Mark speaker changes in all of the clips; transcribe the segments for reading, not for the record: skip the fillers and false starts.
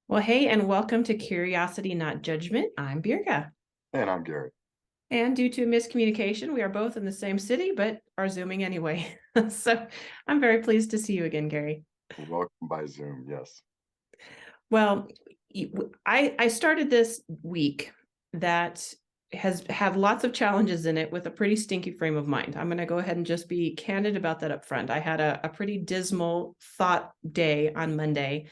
Speaker 1: Well, hey, and welcome to Curiosity, Not Judgment. I'm Birga.
Speaker 2: And I'm Gary.
Speaker 1: And due to miscommunication, we are both in the same city, but are Zooming anyway. So I'm very pleased to see you again, Gary.
Speaker 2: Welcome by Zoom. Yes.
Speaker 1: Well, I started this week that has have lots of challenges in it with a pretty stinky frame of mind. I'm going to go ahead and just be candid about that up front. I had a pretty dismal thought day on Monday.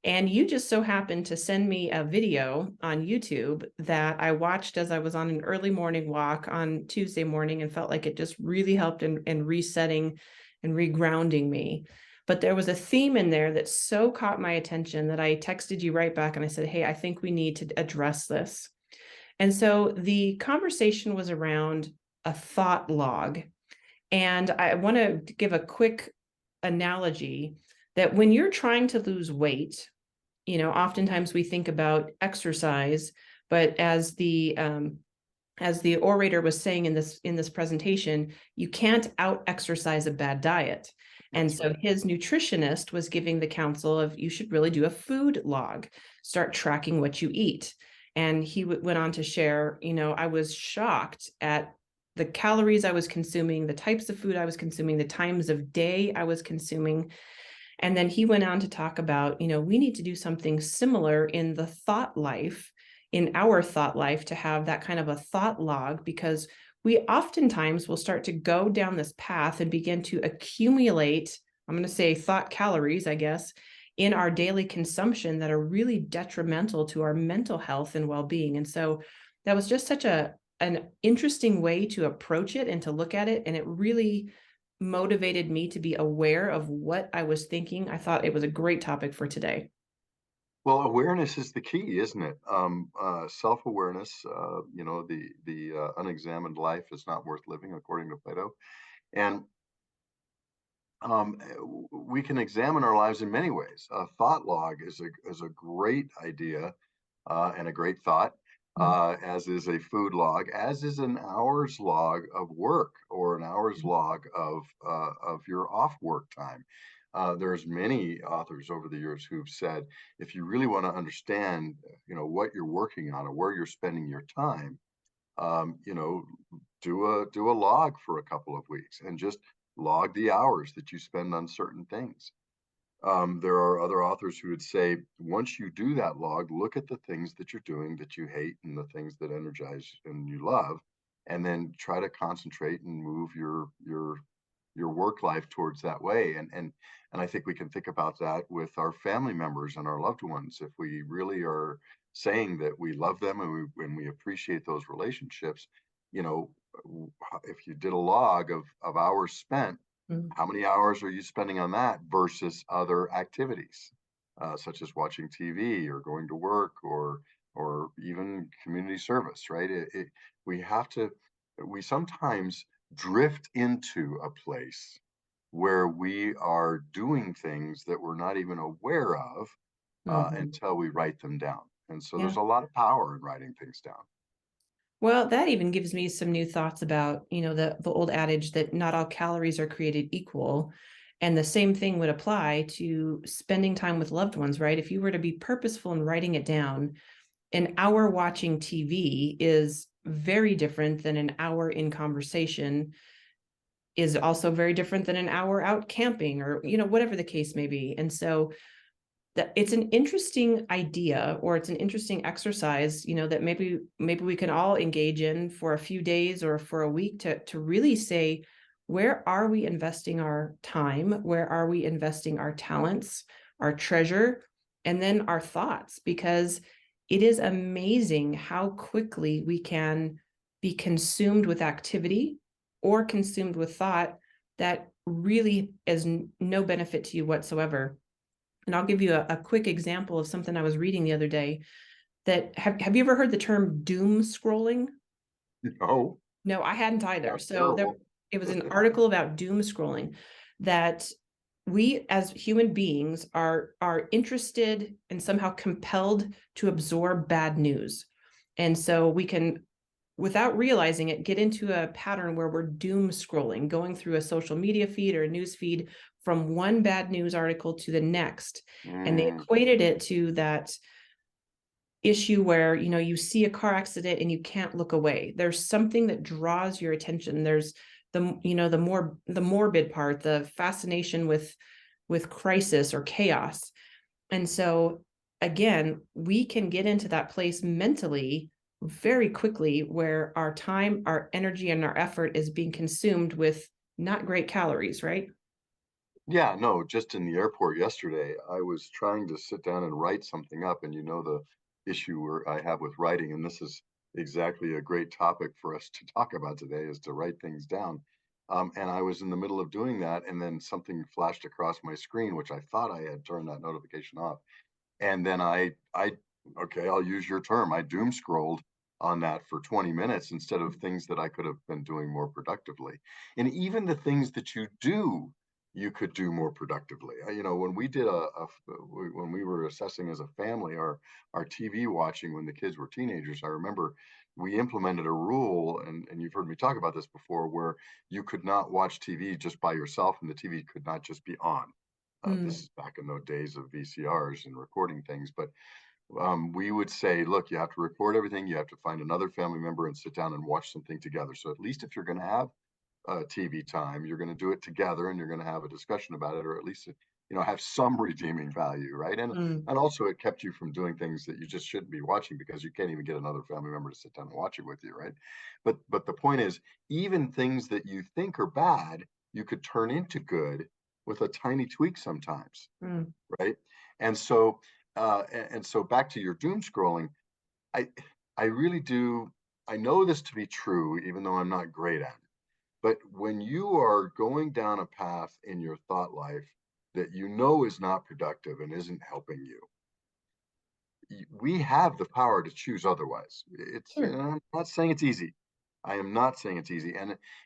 Speaker 1: And you just so happened to send me a video on YouTube that I watched as I was on an early morning walk on Tuesday morning and felt like it just really helped in resetting and regrounding me. But there was a theme in there that so caught my attention that I texted you right back and I said, hey, I think we need to address this. And so the conversation was around a thought log. And I want to give a quick analogy that when you're trying to lose weight, oftentimes we think about exercise, but as the orator was saying in this presentation, you can't out exercise a bad diet. And
Speaker 2: That's
Speaker 1: so
Speaker 2: right.
Speaker 1: his nutritionist was giving the counsel of you should really do a food log, start tracking what you eat. And he went on to share, I was shocked at the calories I was consuming, the types of food I was consuming, the times of day I was consuming. And then he went on to talk about, we need to do something similar in the thought life, in our thought life, to have that kind of a thought log, because we oftentimes will start to go down this path and begin to accumulate, I'm going to say thought calories, I guess, in our daily consumption that are really detrimental to our mental health and well-being. And so that was just such an interesting way to approach it and to look at it. And it really motivated me to be aware of what I was thinking. I thought it was a great topic for today.
Speaker 2: Well, awareness is the key, isn't it? Self-awareness. The unexamined life is not worth living, according to Plato. And um, we can examine our lives in many ways. A thought log is a great idea and a great thought. As is a food log, as is an hour's log of work or an hour's log of your off work time. There's many authors over the years who've said, if you really want to understand, what you're working on or where you're spending your time, um, you know, do a log for a couple of weeks and just log the hours that you spend on certain things. There are other authors who would say, once you do that log, look at the things that you're doing that you hate and the things that energize and you love, and then try to concentrate and move your work life towards that way. And I think we can think about that with our family members and our loved ones. If we really are saying that we love them and we appreciate those relationships, you know, if you did a log of hours spent,
Speaker 1: Mhm.
Speaker 2: how many hours are you spending on that versus other activities, such as watching TV or going to work or even community service, right? We have to, we sometimes drift into a place where we are doing things that we're not even aware of
Speaker 1: Mhm.
Speaker 2: until we write them down. And so
Speaker 1: Yeah.
Speaker 2: there's a lot of power in writing things down.
Speaker 1: Well, that even gives me some new thoughts about, the old adage that not all calories are created equal. And the same thing would apply to spending time with loved ones, right? If you were to be purposeful in writing it down, an hour watching TV is very different than an hour in conversation, is also very different than an hour out camping, or, whatever the case may be. And so that it's an interesting idea, or it's an interesting exercise, that maybe we can all engage in for a few days or for a week to really say, where are we investing our time? Where are we investing our talents, our treasure, and then our thoughts? Because it is amazing how quickly we can be consumed with activity or consumed with thought that really is no benefit to you whatsoever. And I'll give you a quick example of something I was reading the other day. That have you ever heard the term doom scrolling?
Speaker 2: Oh,
Speaker 1: No, I hadn't either.
Speaker 2: sounds
Speaker 1: So
Speaker 2: terrible.
Speaker 1: it was an article about doom scrolling, that we as human beings are interested and somehow compelled to absorb bad news. And so we can, without realizing it, get into a pattern where we're doom scrolling, going through a social media feed or a news feed from one bad news article to the next. And they
Speaker 2: Mm.
Speaker 1: equated it to that issue where, you see a car accident and you can't look away. There's something that draws your attention. There's the morbid part, the fascination with crisis or chaos. And so again, we can get into that place mentally very quickly where our time, our energy, and our effort is being consumed with not great calories, right?
Speaker 2: Yeah, no, just in the airport yesterday, I was trying to sit down and write something up, and the issue where I have with writing, and this is exactly a great topic for us to talk about today, is to write things down. And I was in the middle of doing that, and then something flashed across my screen, which I thought I had turned that notification off. And then okay, I'll use your term. I doom scrolled on that for 20 minutes instead of things that I could have been doing more productively. And even the things that you do, you could do more productively. When we did when we were assessing as a family our TV watching when the kids were teenagers, I remember we implemented a rule, and you've heard me talk about this before, where you could not watch TV just by yourself, and the TV could not just be on. This
Speaker 1: Mm,
Speaker 2: is back in those days of VCRs and recording things, but we would say, look, you have to record everything. You have to find another family member and sit down and watch something together. So at least if you're going to have TV time, you're going to do it together, and you're going to have a discussion about it, or at least have some redeeming value, right? And
Speaker 1: mm,
Speaker 2: and also it kept you from doing things that you just shouldn't be watching because you can't even get another family member to sit down and watch it with you, right? But the point is, even things that you think are bad, you could turn into good with a tiny tweak sometimes,
Speaker 1: mm,
Speaker 2: right? And so and so back to your doom scrolling, I I really do. I know this to be true, even though I'm not great at it. But when you are going down a path in your thought life that is not productive and isn't helping you, we have the power to choose otherwise.
Speaker 1: sure.
Speaker 2: I'm not saying it's easy. I am not saying it's easy.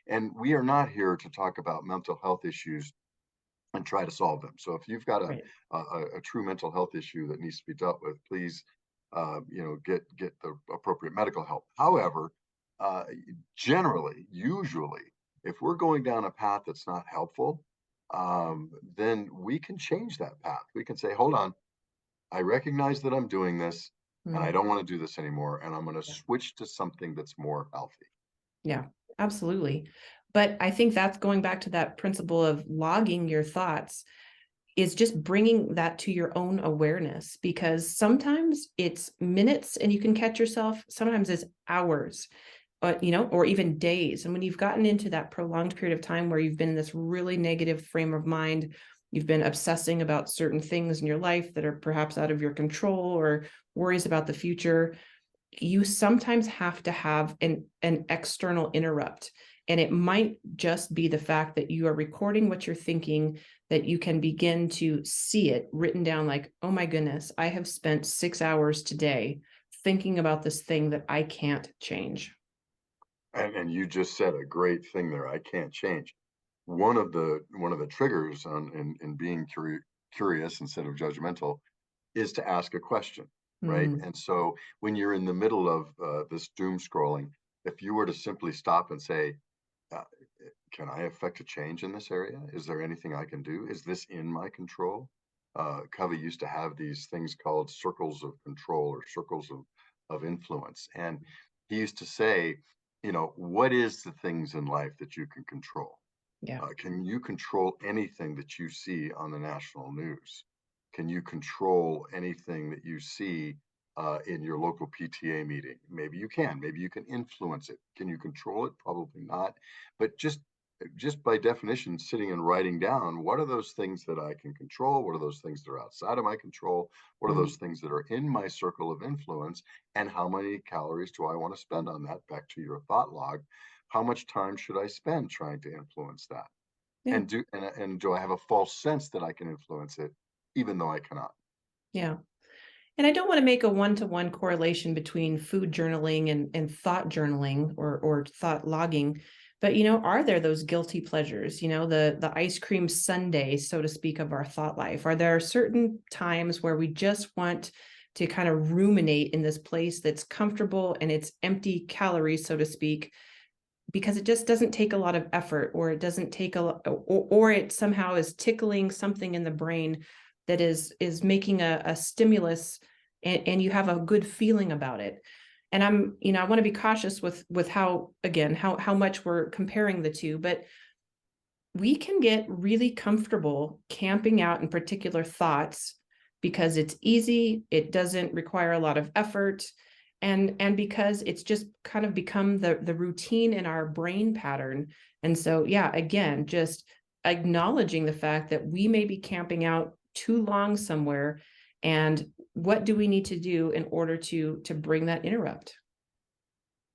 Speaker 2: And we are not here to talk about mental health issues and try to solve them. So if you've got
Speaker 1: Right.
Speaker 2: a true mental health issue that needs to be dealt with, please, get the appropriate medical help. However, uh, generally, usually, if we're going down a path that's not helpful, then we can change that path. We can say, hold on, I recognize that I'm doing this, and I
Speaker 1: Mm,
Speaker 2: don't want to do this anymore, and I'm going to
Speaker 1: yeah.
Speaker 2: switch to something that's more healthy.
Speaker 1: Yeah, absolutely. But I think that's going back to that principle of logging your thoughts, is just bringing that to your own awareness, because sometimes it's minutes and you can catch yourself, sometimes it's hours, or even days. And when you've gotten into that prolonged period of time where you've been in this really negative frame of mind, you've been obsessing about certain things in your life that are perhaps out of your control, or worries about the future, you sometimes have to have an external interrupt. And it might just be the fact that you are recording what you're thinking, that you can begin to see it written down, like, oh my goodness, I have spent 6 hours today thinking about this thing that I can't change.
Speaker 2: And you just said a great thing there. I can't change. One of the triggers in being curious instead of judgmental is to ask a question, right?
Speaker 1: Mm,
Speaker 2: And so when you're in the middle of this doom scrolling, if you were to simply stop and say, uh, "Can I affect a change in this area? Is there anything I can do? Is this in my control?" Covey used to have these things called circles of control or circles of influence, and he used to say, what is the things in life that you can control?
Speaker 1: yeah.
Speaker 2: Can you control anything that you see on the national news? Can you control anything that you see in your local PTA meeting? Maybe you can. Maybe you can influence it. Can you control it? Probably not. But just by definition, sitting and writing down, what are those things that I can control? What are those things that are outside of my control? What are
Speaker 1: Mm,
Speaker 2: those things that are in my circle of influence? And how many calories do I want to spend on that? Back to your thought log. How much time should I spend trying to influence that?
Speaker 1: yeah.
Speaker 2: And do I have a false sense that I can influence it, even though I cannot?
Speaker 1: Yeah. And I don't want to make a one-to-one correlation between food journaling and thought journaling, or thought logging. But are there those guilty pleasures, the ice cream sundae, so to speak, of our thought life? Are there certain times where we just want to kind of ruminate in this place that's comfortable and it's empty calories, so to speak, because it just doesn't take a lot of effort, or it doesn't take or it somehow is tickling something in the brain that is making a stimulus, and you have a good feeling about it. And I want to be cautious with how, again, how much we're comparing the two, but we can get really comfortable camping out in particular thoughts because it's easy, it doesn't require a lot of effort, and because it's just kind of become the routine in our brain pattern. And so, yeah, again, just acknowledging the fact that we may be camping out too long somewhere, and what do we need to do in order to bring that interrupt?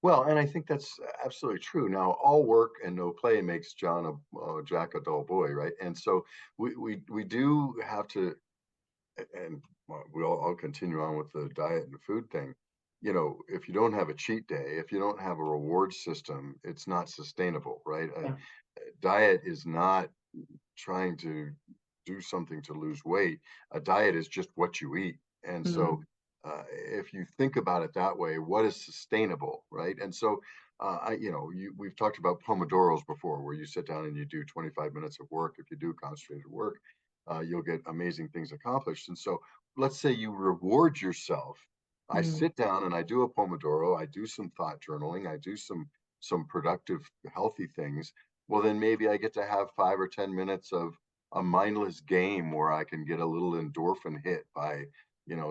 Speaker 2: Well, and I think that's absolutely true. Now, all work and no play makes John Jack a dull boy, right? And so we do have to, and I'll continue on with the diet and the food thing. You know, if you don't have a cheat day, if you don't have a reward system, it's not sustainable, right?
Speaker 1: Yeah.
Speaker 2: Diet is not trying to do something to lose weight. A diet is just what you eat. And so,
Speaker 1: Mm,
Speaker 2: if you think about it that way, what is sustainable, right? And so, we've talked about pomodoros before, where you sit down and you do 25 minutes of work. If you do concentrated work, you'll get amazing things accomplished. And so, let's say you reward yourself. I
Speaker 1: mm,
Speaker 2: sit down and I do a pomodoro. I do some thought journaling. I do some productive, healthy things. Well, then maybe I get to have 5 or 10 minutes of a mindless game where I can get a little endorphin hit by,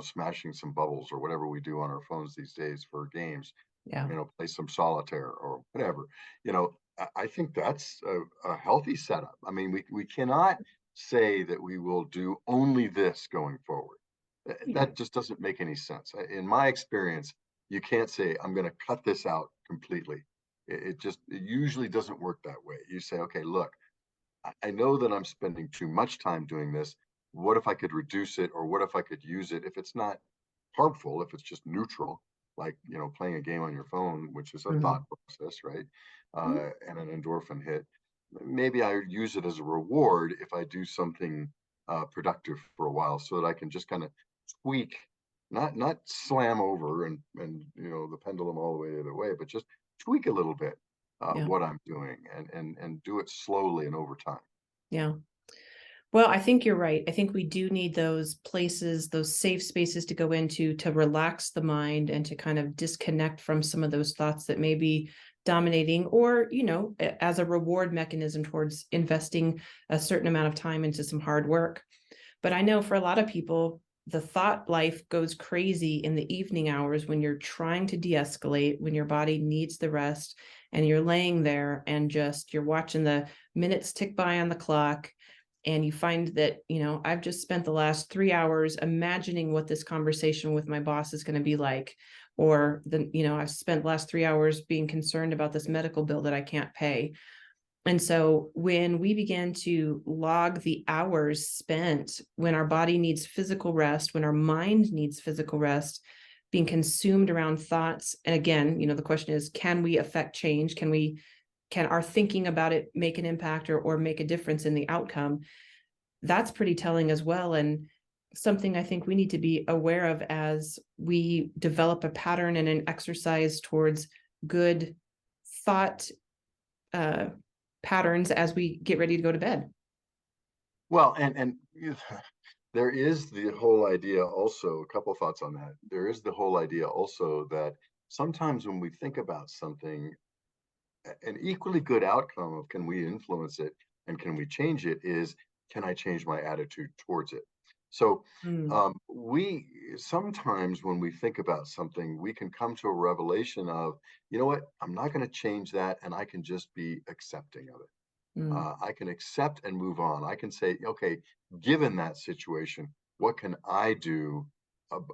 Speaker 2: smashing some bubbles or whatever we do on our phones these days for games,
Speaker 1: yeah.
Speaker 2: play some solitaire or whatever. I think that's a healthy setup. I mean, we cannot say that we will do only this going forward.
Speaker 1: Yeah.
Speaker 2: That just doesn't make any sense. In my experience, you can't say, I'm going to cut this out completely. It usually doesn't work that way. You say, okay, look, I know that I'm spending too much time doing this. What if I could reduce it, or what if I could use it if it's not harmful, if it's just neutral, like, playing a game on your phone, which is a thought
Speaker 1: Mhm.
Speaker 2: process, right? And an endorphin hit. Maybe I use it as a reward if I do something productive for a while, so that I can just kind of tweak, not slam over and the pendulum all the way the other way, but just tweak a little bit
Speaker 1: Yeah.
Speaker 2: what I'm doing, and do it slowly and over time.
Speaker 1: Yeah. Well, I think you're right. I think we do need those places, those safe spaces to go into to relax the mind and to kind of disconnect from some of those thoughts that may be dominating, or, as a reward mechanism towards investing a certain amount of time into some hard work. But I know for a lot of people, the thought life goes crazy in the evening hours when you're trying to de-escalate, when your body needs the rest, and you're laying there and just you're watching the minutes tick by on the clock, and you find that, I've just spent the last 3 hours imagining what this conversation with my boss is going to be like, or I've spent the last 3 hours being concerned about this medical bill that I can't pay. And so when we begin to log the hours spent when our body needs physical rest, when our mind needs physical rest, being consumed around thoughts. And again, the question is, can we affect change? Can our thinking about it make an impact, or make a difference in the outcome? That's pretty telling as well. And something I think we need to be aware of as we develop a pattern and an exercise towards good thought uh, patterns as we get ready to go to bed.
Speaker 2: Well, there is the whole idea also, a couple thoughts on that. There is the whole idea also that sometimes when we think about something, an equally good outcome of can we influence it and can we change it is, can I change my attitude towards it? So
Speaker 1: Mm,
Speaker 2: we sometimes when we think about something, we can come to a revelation of, you know what, I'm not going to change that, and I can just be accepting of it.
Speaker 1: mm,
Speaker 2: I can accept and move on. I can say, okay, given that situation, what can I do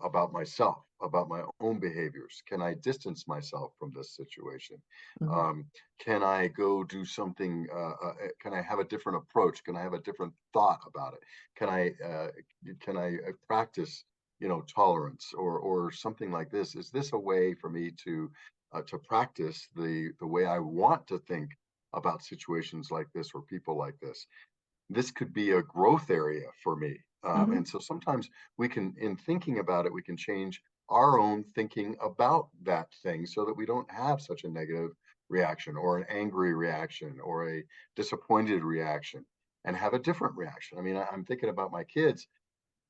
Speaker 2: about myself, about my own behaviors? Can I distance myself from this situation?
Speaker 1: mm,
Speaker 2: Um, can I go do something? Can I have a different approach? Can I have a different thought about it? Can I practice, tolerance or something like this? Is this a way for me to practice the way I want to think about situations like this or people like this? This could be a growth area for me. And
Speaker 1: mhm,
Speaker 2: so sometimes in thinking about it, we can change our own thinking about that thing so that we don't have such a negative reaction or an angry reaction or a disappointed reaction and have a different reaction. I mean, I'm thinking about my kids,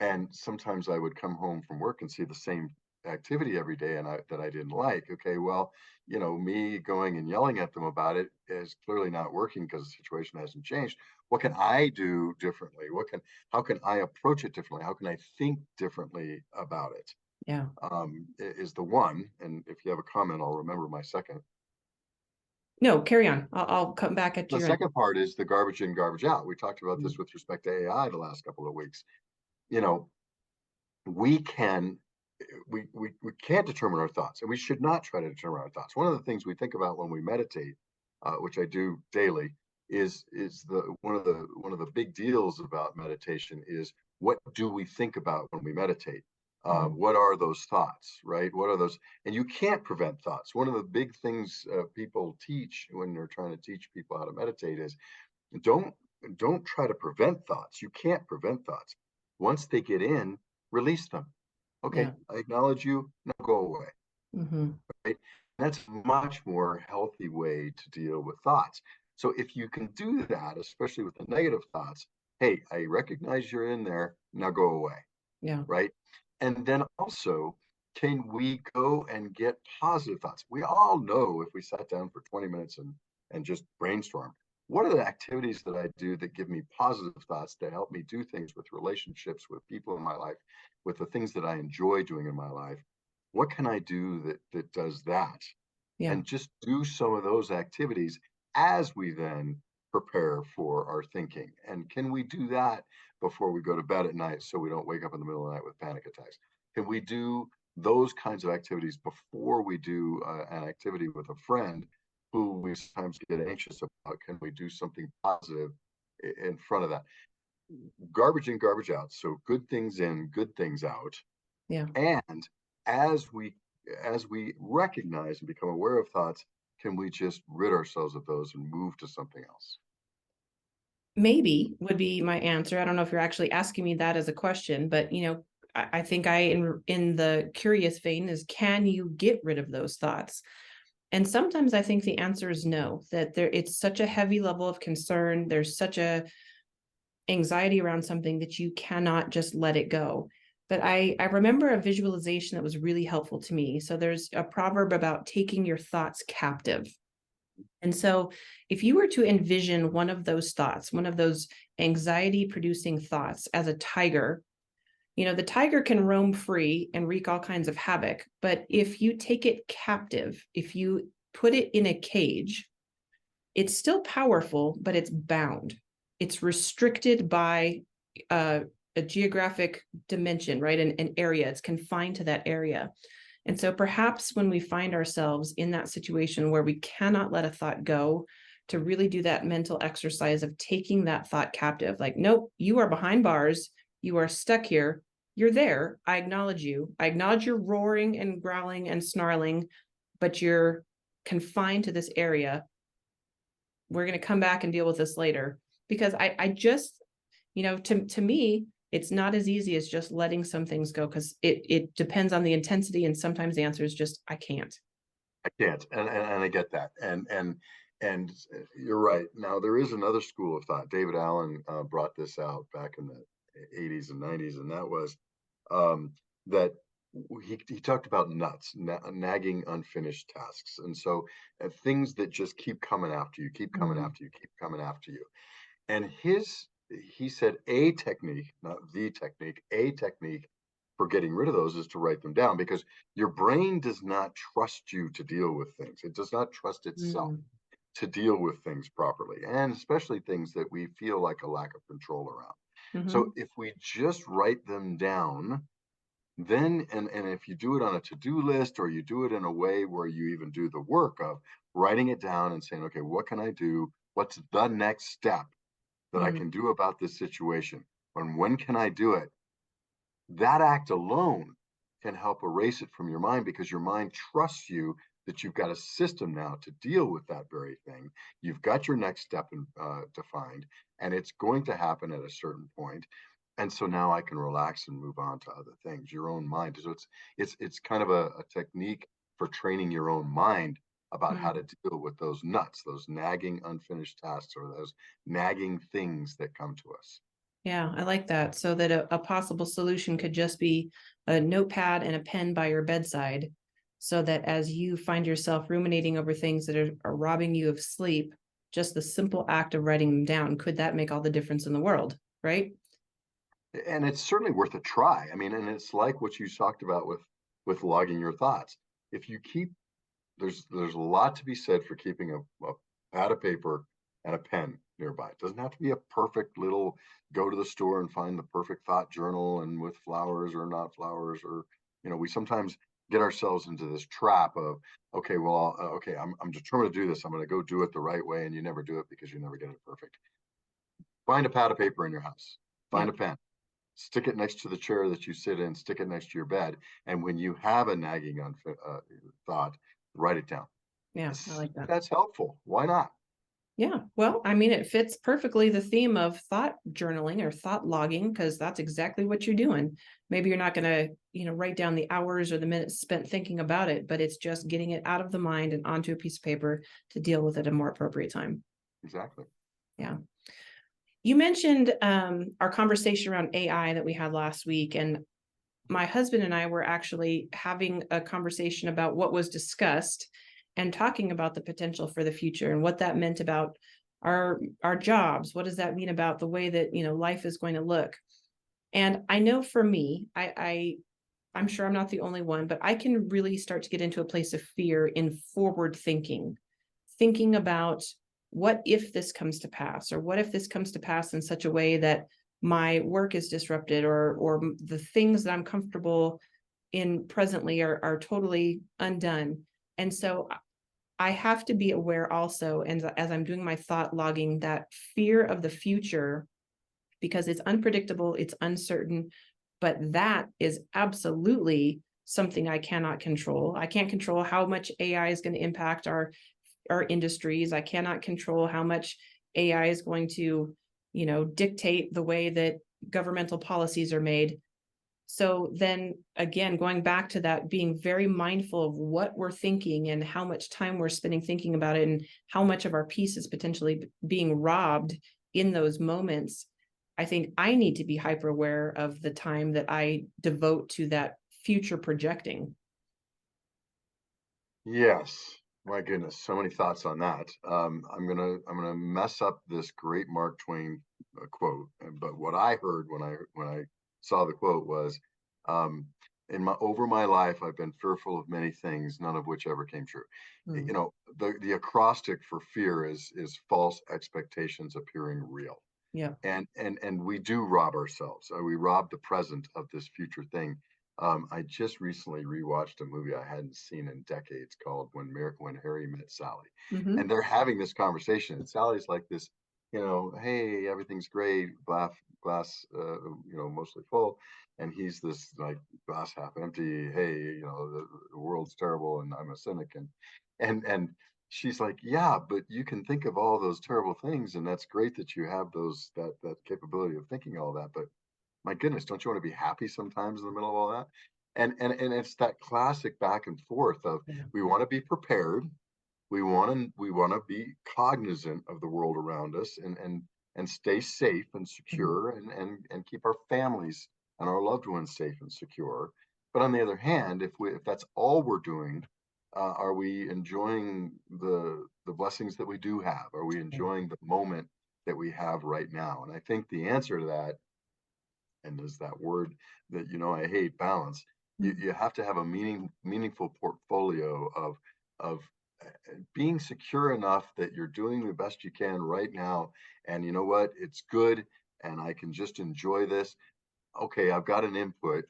Speaker 2: and sometimes I would come home from work and see the same activity every day and that I didn't like. Okay, well, me going and yelling at them about it is clearly not working because the situation hasn't changed. What can I do differently? How can I approach it differently? How can I think differently about it?
Speaker 1: Yeah.
Speaker 2: Is the one. And if you have a comment, I'll remember my second.
Speaker 1: No, carry on. I'll come back at
Speaker 2: The
Speaker 1: your end.
Speaker 2: second part is the garbage in, garbage out. We talked about
Speaker 1: Mm.
Speaker 2: this with respect to AI the last couple of weeks. You know, we can we can't determine our thoughts, and we should not try to determine our thoughts. One of the things we think about when we meditate, which I do daily, is the one of the big deals about meditation is what do we think about when we meditate?
Speaker 1: Mhm.
Speaker 2: What are those thoughts, right? What are those? And you can't prevent thoughts. One of the big things people teach when they're trying to teach people how to meditate is don't don't try to prevent thoughts. You can't prevent thoughts. Once they get in, release them. Okay,
Speaker 1: Yeah.
Speaker 2: I acknowledge you. Now go away.
Speaker 1: Hmm.
Speaker 2: Right? That's a much more healthy way to deal with thoughts. So if you can do that, especially with the negative thoughts, hey, I recognize you're in there. Now go away.
Speaker 1: Yeah.
Speaker 2: Right? And then also, can we go and get positive thoughts? We all know if we sat down for 20 minutes and just brainstorm, what are the activities that I do that give me positive thoughts to help me do things with relationships, with people in my life, with the things that I enjoy doing in my life? What can I do that does that?
Speaker 1: Yeah.
Speaker 2: And just do some of those activities as we then prepare for our thinking. And can we do that before we go to bed at night so we don't wake up in the middle of the night with panic attacks? Can we do those kinds of activities before we do an activity with a friend who we sometimes get anxious about? Can we do something positive in front of that? Garbage in, garbage out. So good things in, good things out.
Speaker 1: Yeah.
Speaker 2: And as we recognize and become aware of thoughts, can we just rid ourselves of those and move to something else?
Speaker 1: Maybe would be my answer. I don't know if you're actually asking me that as a question, but I think in the curious vein is, can you get rid of those thoughts? And sometimes I think the answer is no, that it's such a heavy level of concern. There's such a anxiety around something that you cannot just let it go. But I remember a visualization that was really helpful to me. So there's a proverb about taking your thoughts captive. And so, if you were to envision one of those thoughts, one of those anxiety producing thoughts as a tiger, the tiger can roam free and wreak all kinds of havoc. But if you take it captive, if you put it in a cage, it's still powerful, but it's bound. It's restricted by a geographic dimension, right? An area. It's confined to that area. And so perhaps when we find ourselves in that situation where we cannot let a thought go, to really do that mental exercise of taking that thought captive, like, nope, you are behind bars, you are stuck here, you're there. I acknowledge you. I acknowledge you're roaring and growling and snarling, but you're confined to this area. We're going to come back and deal with this later. Because I just, to me, it's not as easy as just letting some things go, because it depends on the intensity. And sometimes the answer is just, I can't.
Speaker 2: I can't, and I get that, and you're right. Now there is another school of thought. David Allen brought this out back in the 80s and 90s, and that was that he talked about nagging unfinished tasks, and so things that just keep coming after you, keep coming
Speaker 1: Mm,
Speaker 2: after you, keep coming after you. And he said a technique, not the technique, a technique for getting rid of those is to write them down because your brain does not trust you to deal with things. It does not trust itself
Speaker 1: mm,
Speaker 2: to deal with things properly, and especially things that we feel like a lack of control around. So
Speaker 1: mhm,
Speaker 2: if we just write them down, then and if you do it on a to-do list or you do it in a way where you even do the work of writing it down and saying, okay, what can I do? What's the next step that I
Speaker 1: mm,
Speaker 2: can do about this situation? And when can I do it? That act alone can help erase it from your mind because your mind trusts you that you've got a system now to deal with that very thing. You've got your next step defined, and it's going to happen at a certain point. And so now I can relax and move on to other things. Your own mind. So it's kind of a technique for training your own mind about how to
Speaker 1: Mm.
Speaker 2: deal with those nuts, those nagging unfinished tasks, or those nagging things that come to us.
Speaker 1: Yeah, I like that. So that a possible solution could just be a notepad and a pen by your bedside, so that as you find yourself ruminating over things that are robbing you of sleep, just the simple act of writing them down, could that make all the difference in the world? Right?
Speaker 2: And it's certainly worth a try. I mean, and it's like what you talked about with logging your thoughts. If you keep there's a lot to be said for keeping a pad of paper and a pen nearby. It doesn't have to be a perfect little go to the store and find the perfect thought journal and with flowers or not flowers, or we sometimes get ourselves into this trap of, okay, well, okay, I'm determined to do this. I'm going to go do it the right way, and you never do it because you never get it perfect. Find a pad of paper in your house. Find
Speaker 1: Yeah.
Speaker 2: a pen. Stick it next to the chair that you sit in. Stick it next to your bed. And when you have a nagging thought, write it down.
Speaker 1: Yeah, I
Speaker 2: See
Speaker 1: like
Speaker 2: if
Speaker 1: that.
Speaker 2: that's helpful. Why not?
Speaker 1: Yeah. Well, I mean, it fits perfectly the theme of thought journaling or thought logging, because that's exactly what you're doing. Maybe you're not going to, write down the hours or the minutes spent thinking about it, but it's just getting it out of the mind and onto a piece of paper to deal with it at a more appropriate time.
Speaker 2: Exactly.
Speaker 1: Yeah. You mentioned our conversation around AI that we had last week, and my husband and I were actually having a conversation about what was discussed and talking about the potential for the future and what that meant about our jobs. What does that mean about the way that life is going to look? And I know for me, I'm sure I'm not the only one, but I can really start to get into a place of fear in forward thinking, thinking about what if this comes to pass, or what if this comes to pass in such a way that my work is disrupted, or the things that I'm comfortable in presently are totally undone. And so I have to be aware also, and as I'm doing my thought logging, that fear of the future, because it's unpredictable, it's uncertain, but that is absolutely something I cannot control. I can't control how much AI is going to impact our industries. I cannot control how much AI is going to, dictate the way that governmental policies are made. So then again, going back to that, being very mindful of what we're thinking and how much time we're spending thinking about it, and how much of our peace is potentially being robbed in those moments. I think I need to be hyper aware of the time that I devote to that future projecting.
Speaker 2: Yes. My goodness, so many thoughts on that. I'm gonna mess up this great Mark Twain quote, but what I heard when I saw the quote was, um, "In my over my life, I've been fearful of many things, none of which ever came true."
Speaker 1: Hmm.
Speaker 2: The acrostic for fear is false expectations appearing real.
Speaker 1: Yeah.
Speaker 2: And we do rob ourselves. We rob the present of this future thing. I just recently rewatched a movie I hadn't seen in decades called When Harry Met Sally, and
Speaker 1: Hmm.
Speaker 2: they're having this conversation. And Sally's like this, hey, everything's great, glass, mostly full, and he's this like glass half empty. Hey, the world's terrible, and I'm a cynic, and she's like, yeah, but you can think of all those terrible things, and that's great that you have that capability of thinking all that. But my goodness, don't you want to be happy sometimes in the middle of all that? And it's that classic back and forth of,
Speaker 1: Yeah.
Speaker 2: we want to be prepared, we want to be cognizant of the world around us, and stay safe and
Speaker 1: Mhm.
Speaker 2: secure, and keep our families and our loved ones safe and secure. But on the other hand, if that's all we're doing, are we enjoying the blessings that we do have? Are we
Speaker 1: Yeah.
Speaker 2: enjoying the moment that we have right now? And I think the answer to that, and is that word that I hate, balance.
Speaker 1: Mhm.
Speaker 2: You have to have a meaningful portfolio of being secure enough that you're doing the best you can right now, and you know what, it's good, and I can just enjoy this. Okay, I've got an input,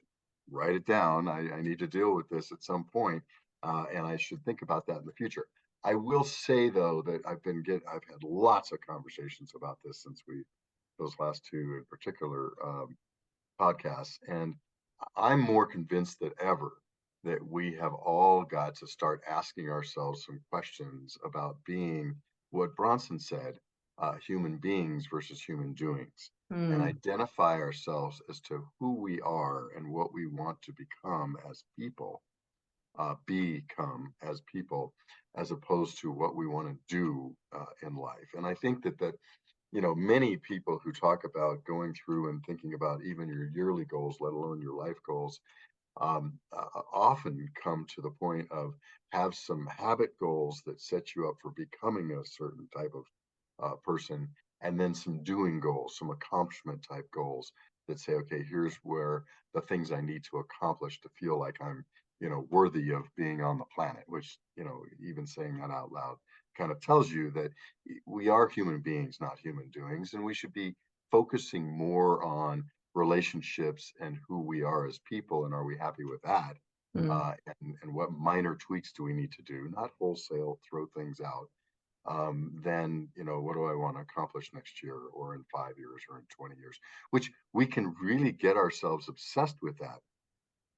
Speaker 2: write it down. I need to deal with this at some point, and I should think about that in the future. I will say though that I've had lots of conversations about this since we those last two in particular, podcasts, and I'm more convinced than ever that we have all got to start asking ourselves some questions about being what Bronson said, human beings versus human doings, and
Speaker 1: Mm.
Speaker 2: identify ourselves as to who we are and what we want to become as people, become as people, as opposed to what we want to do in life. And I think that many people who talk about going through and thinking about even your yearly goals, let alone your life goals, often come to the point of have some habit goals that set you up for becoming a certain type of person, and then some doing goals, some accomplishment type goals that say, okay, here's where the things I need to accomplish to feel like I'm, worthy of being on the planet, which, even saying that out loud kind of tells you that we are human beings, not human doings, and we should be focusing more on relationships and who we are as people, and are we happy with that?
Speaker 1: Mm,
Speaker 2: And what minor tweaks do we need to do? Not wholesale throw things out. Then what do I want to accomplish next year, or in 5 years, or in 20 years? Which we can really get ourselves obsessed with that.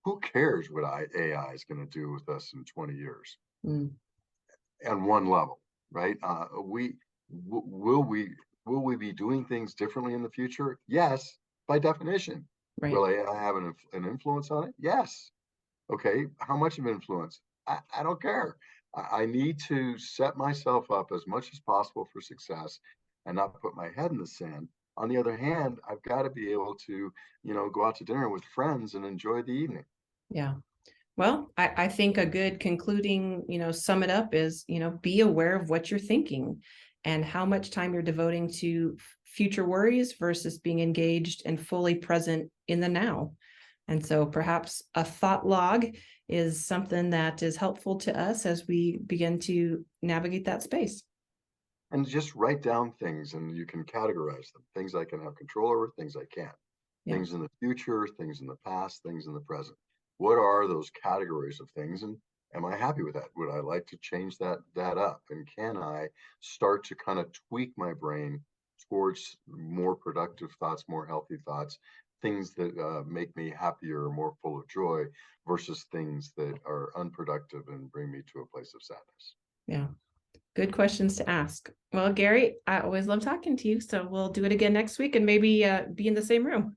Speaker 2: Who cares what AI is going to do with us in 20 years?
Speaker 1: mm,
Speaker 2: On one level, right? Will we be doing things differently in the future? Yes, by definition. Will
Speaker 1: right.
Speaker 2: AI have an influence on it? Yes. Okay. How much of influence? I don't care. I need to set myself up as much as possible for success and not put my head in the sand. On the other hand, I've got to be able to, go out to dinner with friends and enjoy the evening.
Speaker 1: Yeah. Well, I think a good concluding, sum it up is, be aware of what you're thinking and how much time you're devoting to future worries versus being engaged and fully present in the now. And so perhaps a thought log is something that is helpful to us as we begin to navigate that space.
Speaker 2: And just write down things, and you can categorize them: things I can have control over, things I can't,
Speaker 1: Yeah.
Speaker 2: things in the future, things in the past, things in the present. What are those categories of things, and am I happy with that? Would I like to change that up, and can I start to kind of tweak my brain towards more productive thoughts, more healthy thoughts, things that make me happier, more full of joy, versus things that are unproductive and bring me to a place of sadness?
Speaker 1: Yeah. Good questions to ask. Well, Gary, I always love talking to you. So we'll do it again next week and maybe be in the same room.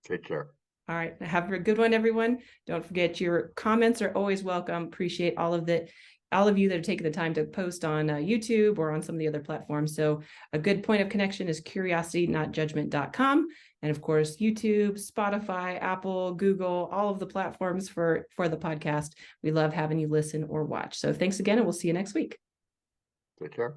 Speaker 2: Take care.
Speaker 1: All right. Have a good one, everyone. Don't forget your comments are always welcome. Appreciate all of you that are taking the time to post on YouTube or on some of the other platforms. So a good point of connection is curiositynotjudgment.com. And of course, YouTube, Spotify, Apple, Google, all of the platforms for the podcast. We love having you listen or watch. So thanks again, and we'll see you next week.
Speaker 2: Take care.